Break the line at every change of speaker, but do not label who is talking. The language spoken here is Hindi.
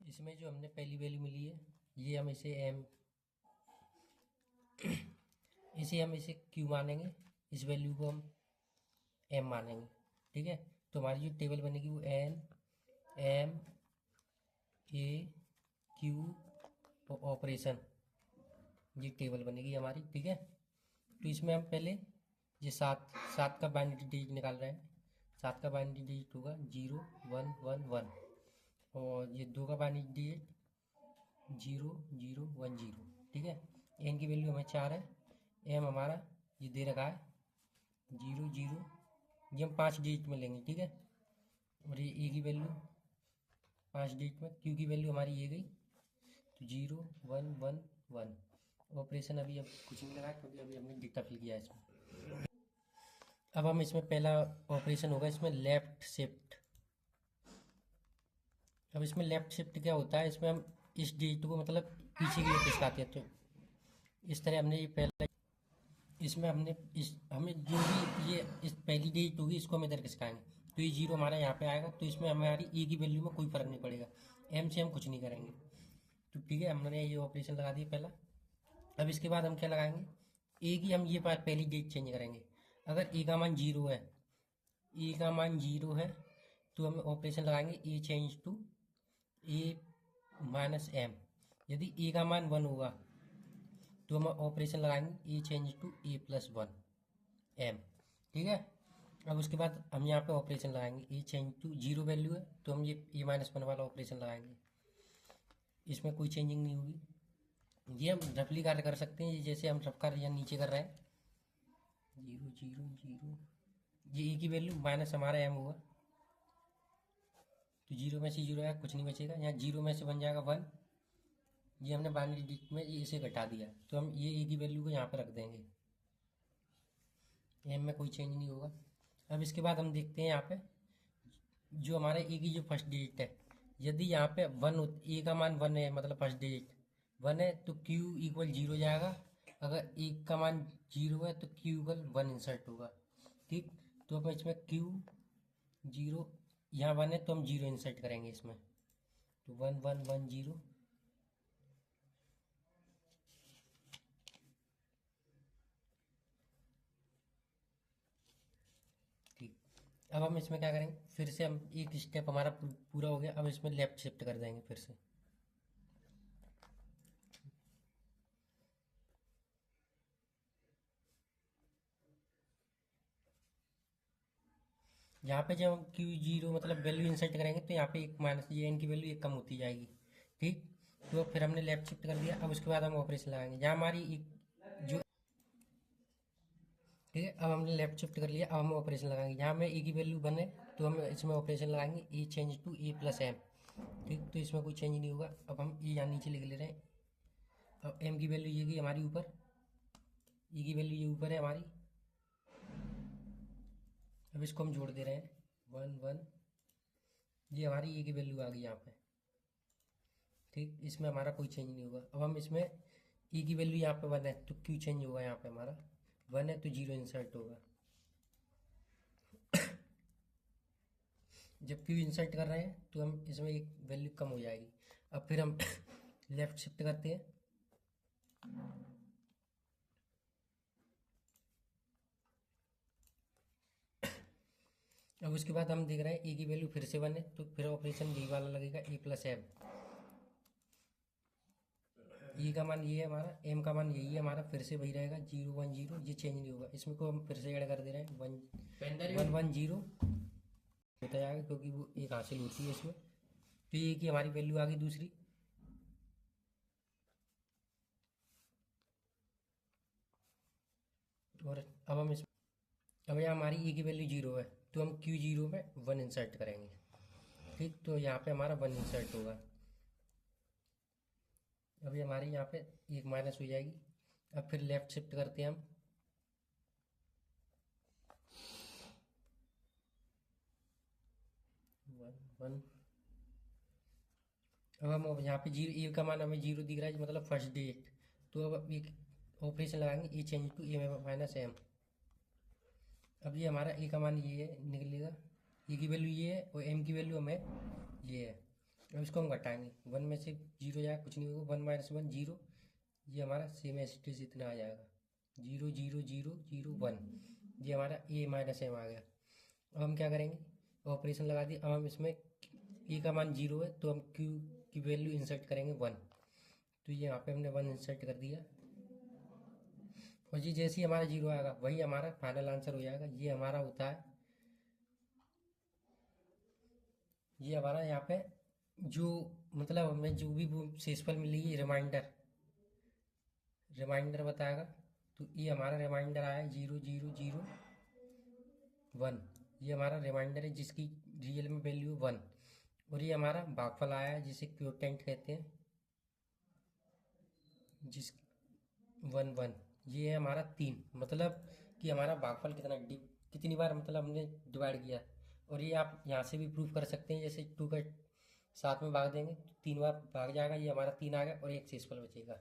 इसमें जो हमने पहली वैल्यू मिली है ये हम इसे एम इसे क्यू मानेंगे, इस वैल्यू को हम एम मानेंगे। ठीक है, तो हमारी जो टेबल बनेगी वो N M A Q operation, ये टेबल बनेगी हमारी। ठीक है, तो इसमें हम पहले ये सात सात का बाइनरी डिजिट निकाल रहे हैं। सात का बाइनरी डिजिट होगा 0 1 1 1, और ये 2 का बाइनरी डिजिट 0 0 1 0। ठीक है, एन की वैल्यू हमें 4 है, एम हमारा ये दे रखा है 0 0, ये हम 5 डिजिट में लेंगे। ठीक है, और ये ए की वैल्यू 5 डिजिट में, क्यू की वैल्यू हमारी ये गई, तो 0 1 1 1। ऑपरेशन अभी अब कुछ नहीं लगा क्योंकि अभी हमने डेटा फिल किया है इसमें। अब हम इसमें पहला ऑपरेशन होगा इसमें लेफ्ट शिफ्ट। अब इसमें लेफ्ट शिफ्ट क्या होता है, इसमें हम इस डिजिट को मतलब पीछे की ओर खिसकाते हैं। तो इस तरह हमने ये पहला, इसमें हमें जो भी ये इस पहली डिजिट होगी इसको हम इधर खिसकाएंगे, तो ये 0 हमारा यहाँ पे आएगा। तो इसमें हमारी ए की वैल्यू में कोई फर्क नहीं पड़ेगा, एम से हम कुछ नहीं करेंगे। तो ठीक है, हमने ये ऑपरेशन लगा दिया पहला। अब इसके बाद हम क्या लगाएंगे, ए की हम ये पहली डिजिट चेंज करेंगे। अगर ए का मान 0 है, ए का मान 0 है तो हम ऑपरेशन लगाएंगे A change to A minus M. यदि ए का मान 1 होगा तो हम ऑपरेशन लगाएंगे A change to A plus 1 M. ठीक है, अब उसके बाद हम यहाँ पे ऑपरेशन लगाएंगे ए चेंज टू 0 वैल्यू है तो हम ये ए माइनस 1 वाला ऑपरेशन लगाएंगे, इसमें कोई चेंजिंग नहीं होगी। ये हम रफली कार्य कर सकते हैं, जैसे हम रफ कार्य नीचे कर रहे हैं 0 0 0, ये ए की वैल्यू माइनस हमारा एम होगा, तो 0 में से 0 आएगा, कुछ नहीं बचेगा। यहाँ 0 में से बन जाएगा 1, ये हमने बाइनरी डिजिट में ये इसे घटा दिया, तो हम ये ए की वैल्यू को यहाँ पर रख देंगे, एम में कोई चेंज नहीं होगा। अब इसके बाद हम देखते हैं यहाँ पे जो हमारे ए की जो फर्स्ट डिजिट है, यदि यहाँ पे 1 ए का मान 1 है, मतलब फर्स्ट डिजिट 1 है, तो क्यू इक्वल 0 जाएगा। अगर ए का मान 0 है तो क्यू इक्वल 1 इंसर्ट होगा। ठीक, तो हम इसमें क्यू 0, यहाँ 1 है तो हम 0 इंसर्ट करेंगे इसमें, तो 1 1 1 0। ठीक, अब हम इसमें क्या करेंगे, फिर से हम एक स्टेप हमारा पूरा हो गया, अब इसमें लेफ्ट शिफ्ट कर देंगे फिर से। यहाँ पे जब हम क्यू 0 मतलब वैल्यू इंसर्ट करेंगे तो यहाँ पे एक माइनस ये एन की वैल्यू एक कम होती जाएगी। ठीक, तो फिर हमने लेफ्ट शिफ्ट कर दिया। अब उसके बाद हम ऑपरेशन लगाएंगे जहाँ हमारी जो, ठीक है, अब हमने लेफ्ट शिफ्ट कर लिया। अब हम ऑपरेशन लगाएंगे जहाँ में ए की वैल्यू बने तो हम इसमें ऑपरेशन लगाएंगे A change to A plus M. ठीक, तो इसमें कोई चेंज नहीं होगा। अब हम ए यहाँ नीचे लिख ले रहे हैं। अब एम की वैल्यू ये गई हमारी ऊपर, ए की वैल्यू ये ऊपर है हमारी। अब इसको हम जोड़ दे रहे हैं 1 1, ये हमारी ए की वैल्यू आ गई यहाँ पे। ठीक, इसमें हमारा कोई चेंज नहीं होगा। अब हम इसमें ई की वैल्यू यहाँ पे 1 है तो क्यू चेंज होगा, यहाँ पे हमारा 1 है तो 0 इंसर्ट होगा। जब क्यू इंसर्ट कर रहे हैं तो हम इसमें एक वैल्यू कम हो जाएगी। अब फिर हम लेफ्ट शिफ्ट करते हैं, अब उसके बाद हम देख रहे हैं ए की वैल्यू फिर से 1 है तो फिर ऑपरेशन यही वाला लगेगा ए प्लस एम। ई का मान ये है हमारा, एम का मान यही है हमारा, फिर से वही रहेगा 0 1 0, ये चेंज नहीं होगा। इसमें को हम फिर से ऐड कर दे रहे हैं 1 1 1 0 होता जाएगा क्योंकि वो एक हासिल होती है इसमें। तो ये की हमारी वैल्यू आ गई दूसरी। और अब हम अब यहाँ हमारी ए की वैल्यू 0 है तो हम क्यू 0 में 1 इंसर्ट करेंगे। ठीक, तो यहाँ पे हमारा 1 इंसर्ट होगा। अभी हमारी यहाँ पे एक माइनस हो जाएगी। अब फिर लेफ्ट शिफ्ट करते हैं हम, वन। अब हम यहाँ पे 0 ए का मान हमें 0 दिख रहा है मतलब फर्स्ट डिजिट, तो अब एक ऑपरेशन लगाएंगे A change to A minus M. अब ये हमारा ए का मान ये है निकलेगा, ए की वैल्यू ये है और एम की वैल्यू हमें ये है। अब इसको हम घटाएंगे, 1 में से 0 जाएगा, कुछ नहीं होगा, 1 माइनस 1 0, ये हमारा सेम एसिटीज इतना आ जाएगा, 0 0 0 0 1, ये हमारा ए माइनस एम आ गया। अब हम क्या करेंगे, ऑपरेशन लगा दिए। अब हम इसमें ए का मान 0 है तो हम क्यू की वैल्यू इंसर्ट करेंगे 1, तो ये यहाँ पे हमने 1 इंसर्ट कर दिया, और ये जैसे ही हमारा 0 आएगा वही हमारा फाइनल आंसर हो जाएगा। ये हमारा होता है, ये हमारा यहाँ पे जो मतलब हमें जो भी वो शेषफल मिलेगी रिमाइंडर बताएगा, तो ये हमारा रिमाइंडर आया 0 0 0 1, ये हमारा रिमाइंडर है जिसकी रियल में वैल्यू 1, और ये हमारा भागफल आया है जिसे क्वोटेंट कहते हैं, जिस 1 1, ये है हमारा 3, मतलब कि हमारा भागफल कितनी बार मतलब हमने डिवाइड किया। और ये आप यहाँ से भी प्रूफ कर सकते हैं, जैसे 2 का 7 में भाग देंगे तो 3 बार भाग जाएगा, ये हमारा 3 आ गया और एक शेषफल बचेगा।